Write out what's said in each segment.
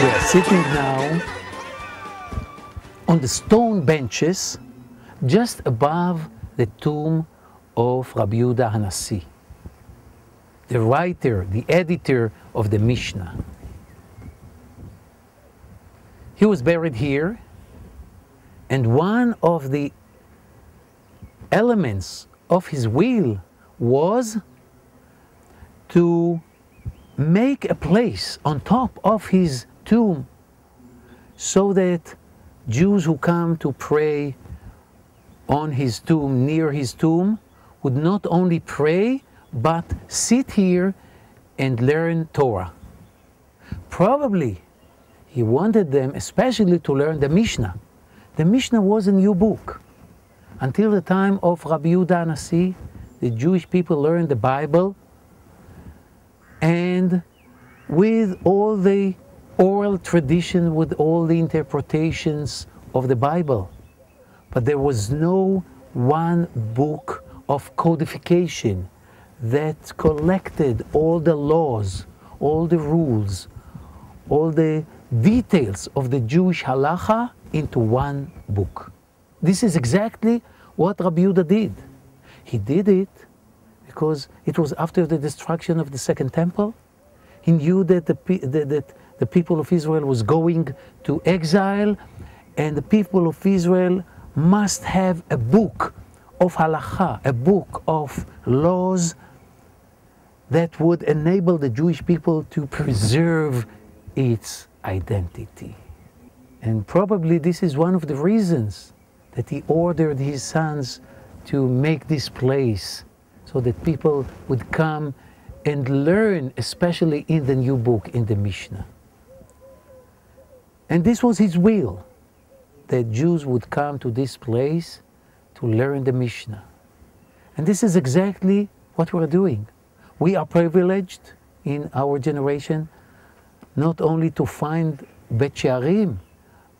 We are sitting now on the stone benches just above the tomb of Rabbi Yehuda Hanassi, the writer, the editor of the Mishnah. He was buried here, and one of the elements of his will was to make a place on top of his tomb so that Jews who come to pray on his tomb, near his tomb, would not only pray, but sit here and learn Torah. Probably he wanted them especially to learn the Mishnah. The Mishnah was a new book. Until the time of Rabbi Yehuda Hanassi, the Jewish people learned the Bible, and with all the oral tradition, with all the interpretations of the Bible. But there was no one book of codification that collected all the laws, all the rules, all the details of the Jewish halacha into one book. This is exactly what Rabbi Yehuda did. He did it because it was after the destruction of the Second Temple. He knew that the people of Israel was going to exile, and the people of Israel must have a book of halacha, a book of laws that would enable the Jewish people to preserve its identity. And probably this is one of the reasons that he ordered his sons to make this place so that people would come and learn, especially in the new book, in the Mishnah. And this was his will, that Jews would come to this place to learn the Mishnah. And this is exactly what we're doing. We are privileged in our generation not only to find Beit Shearim,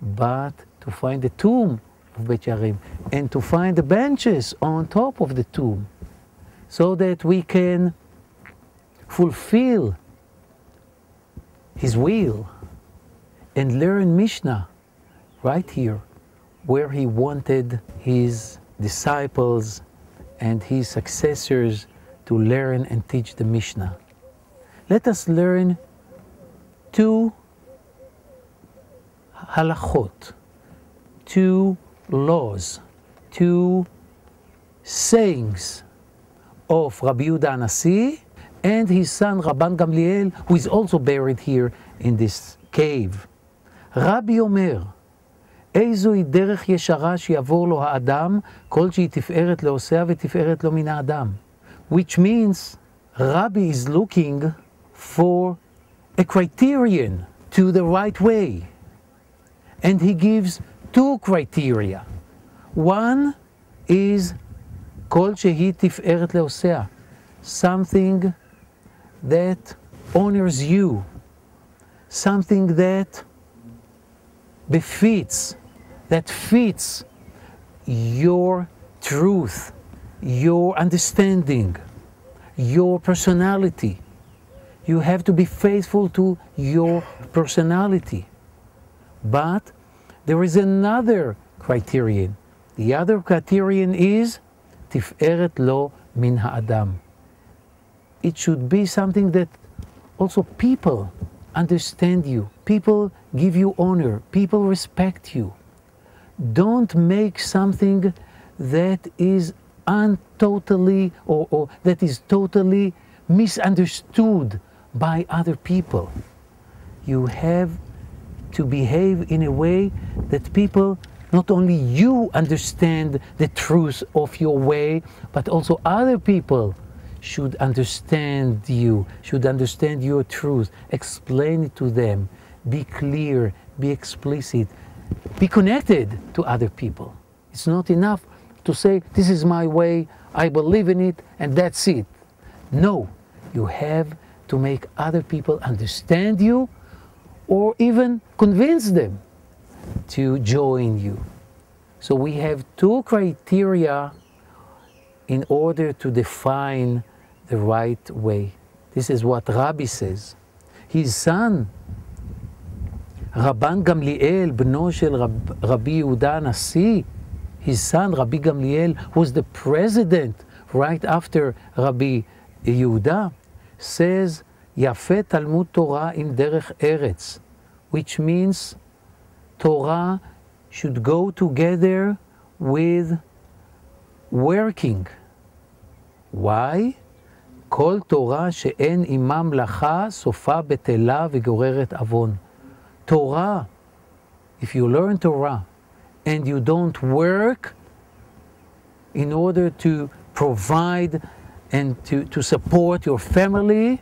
but to find the tomb of Beit Shearim and to find the benches on top of the tomb, so that we can fulfill his will and learn Mishnah right here, where he wanted his disciples and his successors to learn and teach the Mishnah. Let us learn two halachot, two laws, two sayings of Rabbi Yehuda Hanassi and his son Rabban Gamliel, who is also buried here in this cave. רבי אומר, איזוהי דרך ישרה שיעבור לו האדם, כל שהיא תפארת לעושיה ותפארת לו מן האדם. Which means, Rabbi is looking for a criterion to the right way. And he gives two criteria. One is, כל שהיא תפארת לעושיה, something that honors you, something that befits, that fits your truth, your understanding, your personality. You have to be faithful to your personality. But there is another criterion. The other criterion is תפארת לו מן האדם. It should be something that also people understand you. People give you honor. People respect you. Don't make something that is totally or that is totally misunderstood by other people. You have to behave in a way that people, not only you understand the truth of your way, but also other people should understand you, should understand your truth. Explain it to them. Be clear, be explicit, be connected to other people. It's not enough to say, this is my way, I believe in it, and that's it. No, you have to make other people understand you, or even convince them to join you. So we have two criteria in order to define the right way. This is what Rabbi says. His son, רבן גמליאל, בנו של רבי יהודה הנשיא, his son, Rabbi Gamliel, who was the president right after Rabbi Yehuda, says, יפה תלמוד תורה עם דרך ארץ, which means Torah should go together with working. Why? כל תורה שאין עימה מלאכה, סופה בטלה וגוררת עוון. Torah, if you learn Torah and you don't work in order to provide and to support your family,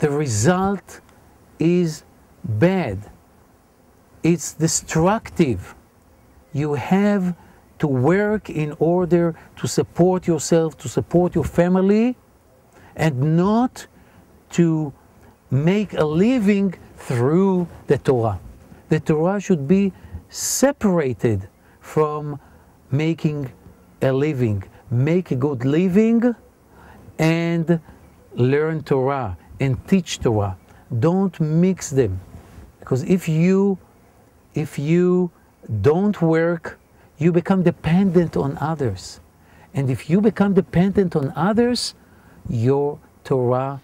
the result is bad. It's destructive. You have to work in order to support yourself, to support your family, and not to make a living through the Torah. The Torah should be separated from making a living. Make a good living and learn Torah and teach Torah. Don't mix them, because if you don't work, you become dependent on others. And if you become dependent on others, your Torah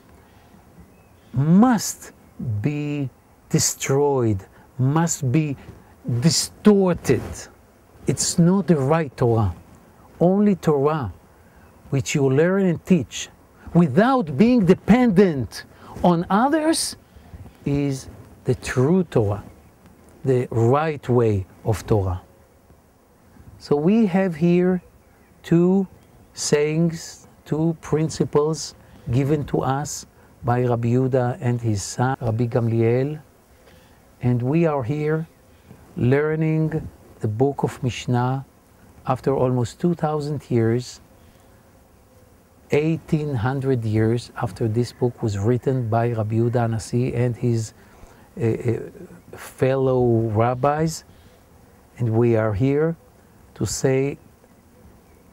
must be destroyed, must be distorted. It's not the right Torah. Only Torah which you learn and teach without being dependent on others is the true Torah, the right way of Torah. So we have here two sayings, two principles given to us by Rabbi Yehuda and his son, Rabbi Gamliel. And we are here learning the book of Mishnah after almost 2,000 years, 1,800 years after this book was written by Rabbi Yehuda Hanassi and his fellow rabbis. And we are here to say,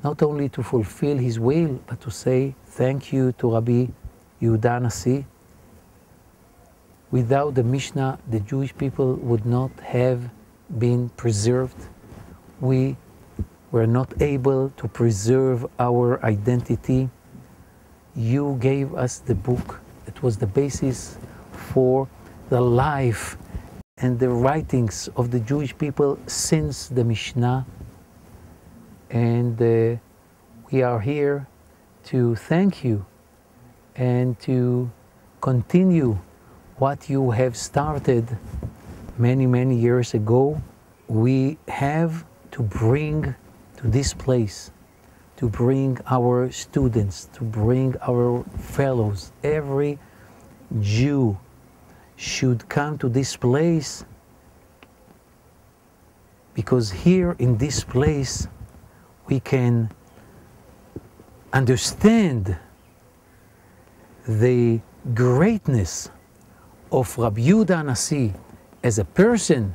not only to fulfill his will, but to say thank you to Rabbi Yehuda Hanassi. Without the Mishnah, the Jewish people would not have been preserved. We were not able to preserve our identity. You gave us the book. It was the basis for the life and the writings of the Jewish people since the Mishnah. And we are here to thank you and to continue what you have started many, many years ago. We have to bring to this place, to bring our students, to bring our fellows. Every Jew should come to this place, because here in this place we can understand the greatness of Rabbi Yehuda Hanassi as a person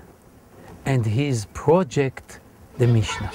and his project, the Mishnah.